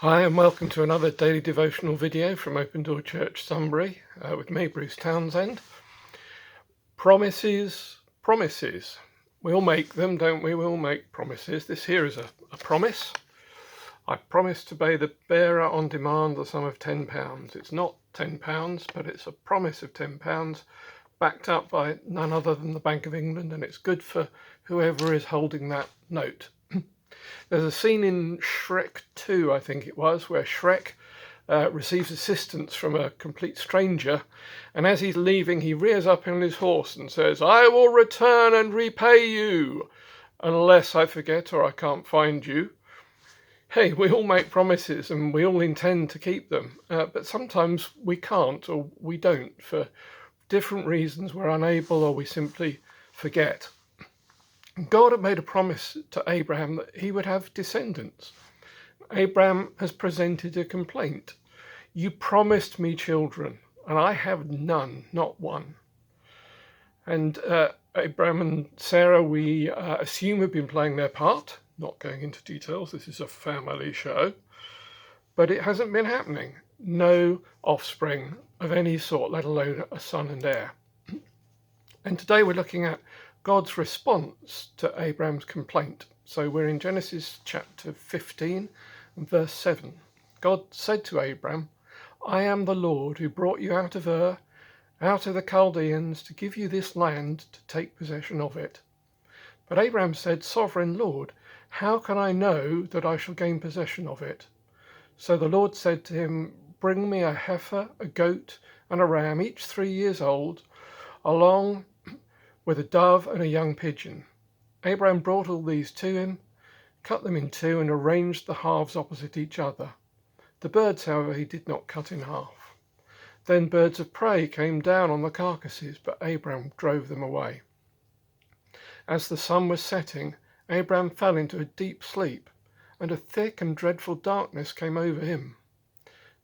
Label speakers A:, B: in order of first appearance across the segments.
A: Hi and welcome to another daily devotional video from Open Door Church Sunbury with me, Bruce Townsend. Promises. We all make them, don't we? We all make promises. This here is a promise. I promise to pay the bearer on demand the sum of £10. It's not £10, but it's a promise of £10 backed up by none other than the Bank of England, and it's good for whoever is holding that note. There's a scene in Shrek 2, I think it was, where Shrek receives assistance from a complete stranger, and as he's leaving he rears up on his horse and says, "I will return and repay you, unless I forget or I can't find you." Hey, we all make promises and we all intend to keep them, but sometimes we can't or we don't for different reasons. We're unable or we simply forget. God had made a promise to Abraham that he would have descendants. Abraham has presented a complaint. "You promised me children, and I have none, not one." And Abraham and Sarah, we assume, have been playing their part. Not going into details, this is a family show. But it hasn't been happening. No offspring of any sort, let alone a son and heir. And today we're looking at God's response to Abraham's complaint. So we're in Genesis chapter 15 and verse 7. God said to Abraham, "I am the Lord who brought you out of Ur, out of the Chaldeans, to give you this land to take possession of it." But Abraham said, "Sovereign Lord, how can I know that I shall gain possession of it?" So the Lord said to him, "Bring me a heifer, a goat, and a ram, each 3 years old, along with a dove and a young pigeon." Abraham brought all these to him, cut them in two, and arranged the halves opposite each other. The birds, however, he did not cut in half. Then birds of prey came down on the carcasses, but Abraham drove them away. As the sun was setting, Abraham fell into a deep sleep, and a thick and dreadful darkness came over him.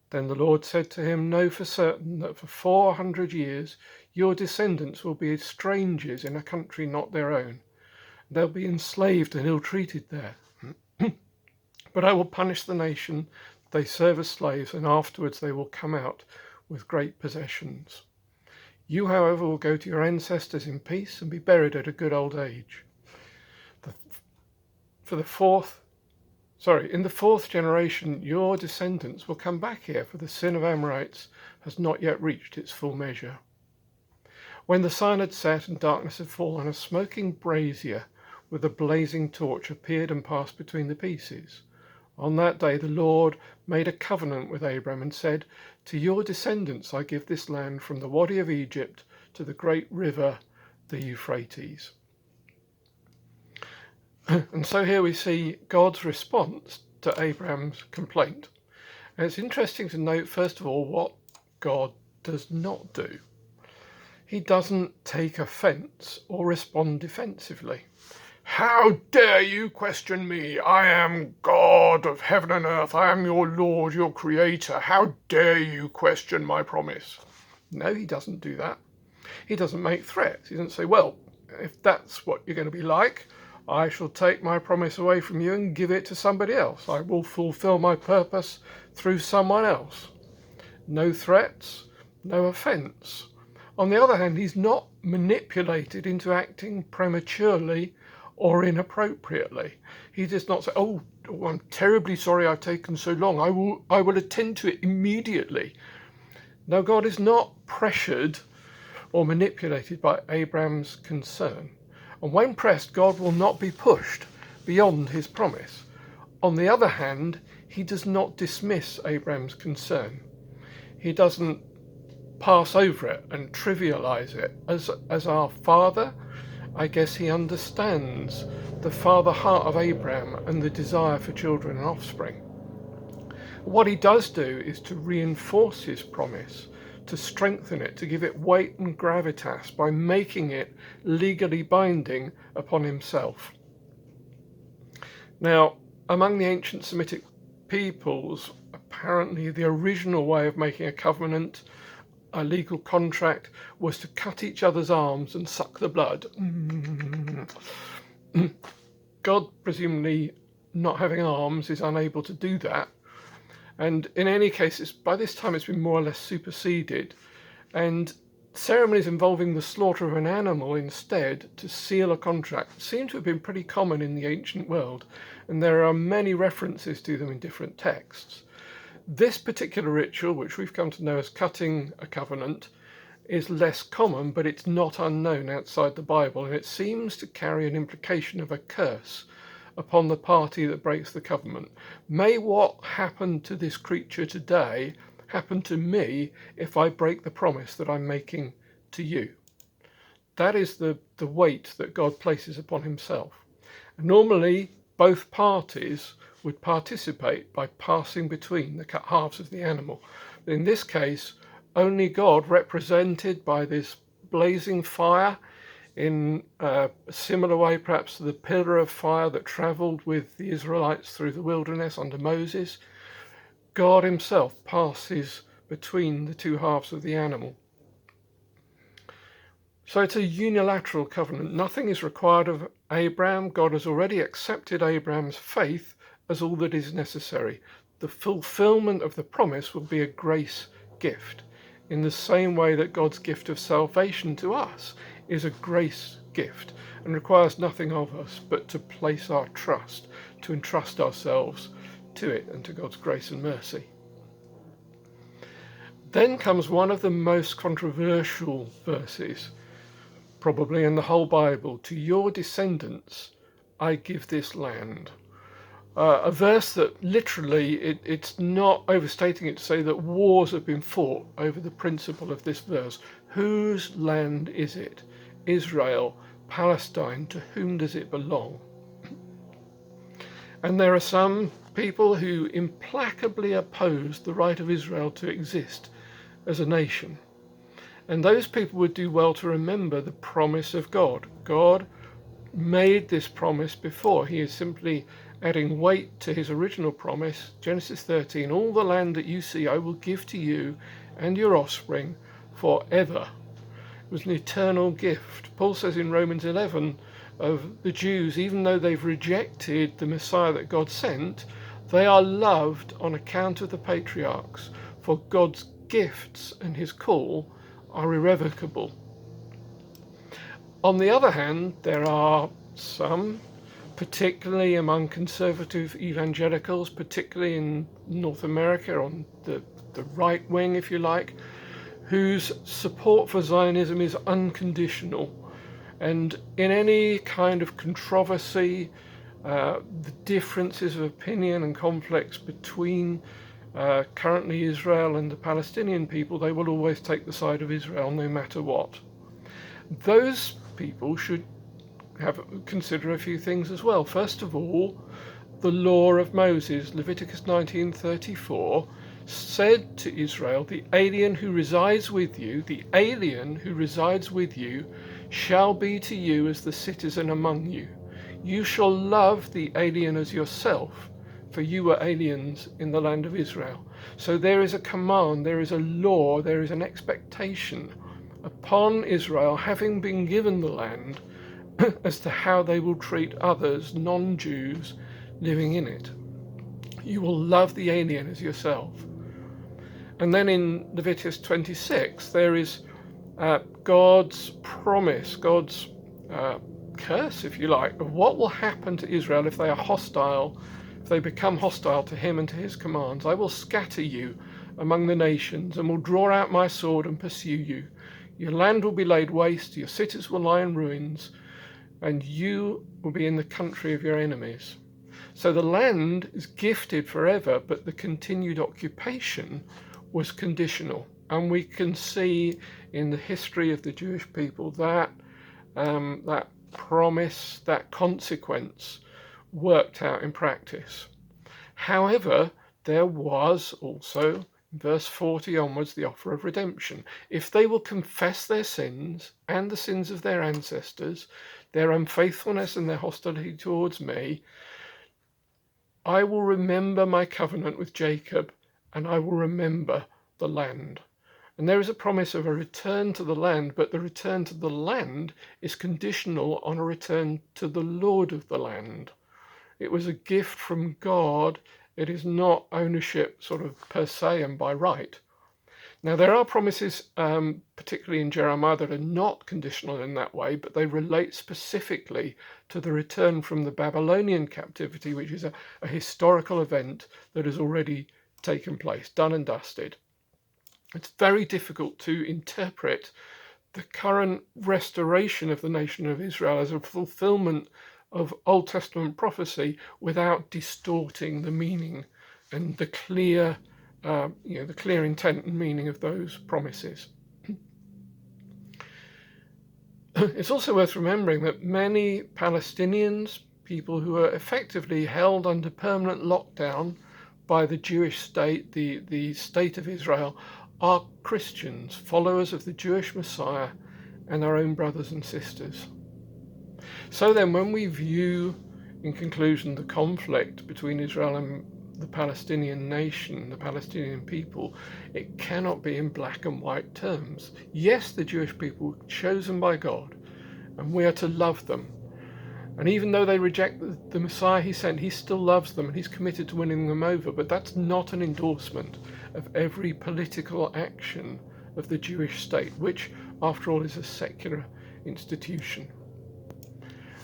A: Then the Lord said to him, "Know for certain that for 400 years your descendants will be strangers in a country not their own. They'll be enslaved and ill-treated there. But I will punish the nation they serve as slaves, and afterwards they will come out with great possessions. You, however, will go to your ancestors in peace and be buried at a good old age. In the fourth generation, your descendants will come back here, for the sin of Amorites has not yet reached its full measure." When the sun had set and darkness had fallen, a smoking brazier with a blazing torch appeared and passed between the pieces. On that day the Lord made a covenant with Abraham and said, "To your descendants I give this land from the Wadi of Egypt to the great river, the Euphrates." And so here we see God's response to Abraham's complaint. And it's interesting to note, first of all, what God does not do. He doesn't take offense or respond defensively. "How dare you question me? I am God of heaven and earth. I am your Lord, your creator. How dare you question my promise?" No, he doesn't do that. He doesn't make threats. He doesn't say, "Well, if that's what you're going to be like, I shall take my promise away from you and give it to somebody else. I will fulfill my purpose through someone else." No threats, no offense. On the other hand, he's not manipulated into acting prematurely or inappropriately. He does not say, "Oh, I'm terribly sorry I've taken so long. I will attend to it immediately." No, God is not pressured or manipulated by Abraham's concern. And when pressed, God will not be pushed beyond his promise. On the other hand, he does not dismiss Abraham's concern. He doesn't pass over it and trivialize it. As our Father, I guess he understands the father heart of Abraham and the desire for children and offspring. What he does do is to reinforce his promise, to strengthen it, to give it weight and gravitas by making it legally binding upon himself. Now, among the ancient Semitic peoples, apparently the original way of making a covenant, a legal contract, was to cut each other's arms and suck the blood. God, presumably not having arms, is unable to do that. And in any case, by this time it's been more or less superseded, and ceremonies involving the slaughter of an animal instead to seal a contract seem to have been pretty common in the ancient world, and there are many references to them in different texts. This particular ritual, which we've come to know as cutting a covenant, is less common, but it's not unknown outside the Bible, and it seems to carry an implication of a curse upon the party that breaks the covenant. May what happened to this creature today happen to me if I break the promise that I'm making to you. That is the weight that God places upon himself. Normally, both parties would participate by passing between the cut halves of the animal. In this case, only God, represented by this blazing fire, in a similar way perhaps to the pillar of fire that travelled with the Israelites through the wilderness under Moses, God himself passes between the two halves of the animal. So it's a unilateral covenant. Nothing is required of Abraham. God has already accepted Abraham's faith as all that is necessary. The fulfillment of the promise will be a grace gift, in the same way that God's gift of salvation to us is a grace gift and requires nothing of us but to place our trust, to entrust ourselves to it and to God's grace and mercy. Then comes one of the most controversial verses, probably in the whole Bible. To your descendants I give this land. A verse that literally, it's not overstating it to say that wars have been fought over the principle of this verse. Whose land is it? Israel, Palestine, to whom does it belong? And there are some people who implacably oppose the right of Israel to exist as a nation. And those people would do well to remember the promise of God. God made this promise before. He is simply adding weight to his original promise. Genesis 13, all the land that you see I will give to you and your offspring forever. It was an eternal gift. Paul says in Romans 11 of the Jews, even though they've rejected the Messiah that God sent, they are loved on account of the patriarchs, for God's gifts and his call are irrevocable. On the other hand, there are some, particularly among conservative evangelicals, particularly in North America on the right wing, if you like, whose support for Zionism is unconditional. And in any kind of controversy, the differences of opinion and conflicts between currently Israel and the Palestinian people, they will always take the side of Israel no matter what. Those people should consider a few things as well. First of all, the law of Moses, Leviticus 19:34, said to Israel, the alien who resides with you shall be to you as the citizen among you. You shall love the alien as yourself, for you were aliens in the land of Israel. So there is a command, there is a law, there is an expectation upon Israel, having been given the land, as to how they will treat others, non-Jews, living in it. You will love the alien as yourself. And then in Leviticus 26, there is God's promise, God's curse, if you like, of what will happen to Israel if they are hostile, if they become hostile to him and to his commands. I will scatter you among the nations and will draw out my sword and pursue you. Your land will be laid waste, your cities will lie in ruins, and you will be in the country of your enemies. So the land is gifted forever, but the continued occupation was conditional. And we can see in the history of the Jewish people that that promise, that consequence worked out in practice. However, there was also, verse 40 onwards, the offer of redemption. If they will confess their sins and the sins of their ancestors, their unfaithfulness and their hostility towards me, I will remember my covenant with Jacob, and I will remember the land. And there is a promise of a return to the land, but the return to the land is conditional on a return to the Lord of the land. It was a gift from God It is not ownership sort of per se and by right. Now, there are promises, particularly in Jeremiah, that are not conditional in that way, but they relate specifically to the return from the Babylonian captivity, which is a historical event that has already taken place, done and dusted. It's very difficult to interpret the current restoration of the nation of Israel as a fulfillment of Old Testament prophecy without distorting the meaning and the clear intent and meaning of those promises. It's also worth remembering that many Palestinians, people who are effectively held under permanent lockdown by the Jewish state, the state of Israel, are Christians, followers of the Jewish Messiah and our own brothers and sisters. So then, when we view, in conclusion, the conflict between Israel and the Palestinian nation, the Palestinian people, it cannot be in black and white terms. Yes, the Jewish people were chosen by God, and we are to love them. And even though they reject the Messiah he sent, he still loves them and he's committed to winning them over. But that's not an endorsement of every political action of the Jewish state, which, after all, is a secular institution.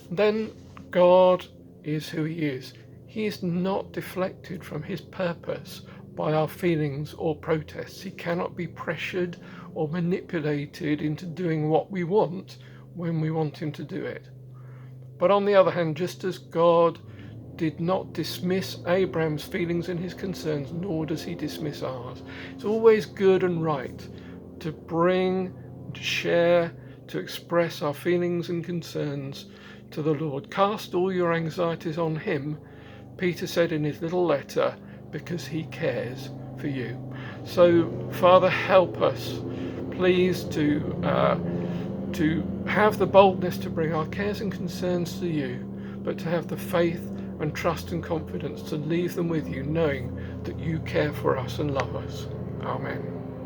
A: Then God is who he is. He is not deflected from his purpose by our feelings or protests. He cannot be pressured or manipulated into doing what we want when we want him to do it. But on the other hand, just as God did not dismiss Abraham's feelings and his concerns, nor does he dismiss ours. It's always good and right to bring, to share, to express our feelings and concerns to the Lord. Cast all your anxieties on him, Peter said in his little letter, because he cares for you. So, Father, help us, please, to have the boldness to bring our cares and concerns to you, but to have the faith and trust and confidence to leave them with you, knowing that you care for us and love us. Amen.